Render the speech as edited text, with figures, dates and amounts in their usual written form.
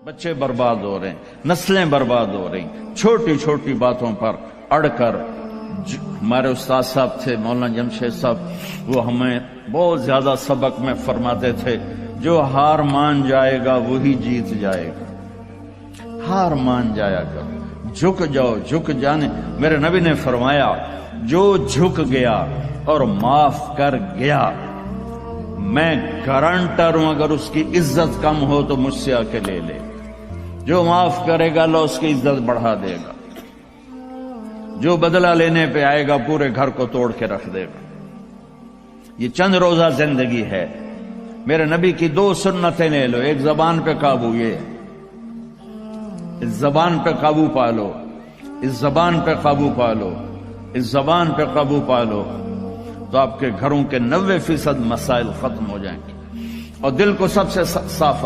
بچے برباد ہو رہے ہیں، نسلیں برباد ہو رہی ہیں، چھوٹی چھوٹی باتوں پر اڑ کر۔ ہمارے استاد صاحب تھے مولانا جمشید صاحب، وہ ہمیں بہت زیادہ سبق میں فرماتے تھے، جو ہار مان جائے گا وہی جیت جائے گا۔ ہار مان جایا کرو، جھک جاؤ، جھک جانے۔ میرے نبی نے فرمایا جو جھک گیا اور معاف کر گیا، میں گارنٹر ہوں اگر اس کی عزت کم ہو تو مجھ سے آ کے لے لے۔ جو معاف کرے گا اللہ اس کی عزت بڑھا دے گا، جو بدلہ لینے پہ آئے گا پورے گھر کو توڑ کے رکھ دے گا۔ یہ چند روزہ زندگی ہے۔ میرے نبی کی دو سنتیں لے لو، ایک زبان پہ قابو، یہ اس زبان پہ قابو پا لو، اس زبان پہ قابو پا لو، اس زبان پہ قابو پا لو، تو آپ کے گھروں کے 90% مسائل ختم ہو جائیں گے اور دل کو سب سے صاف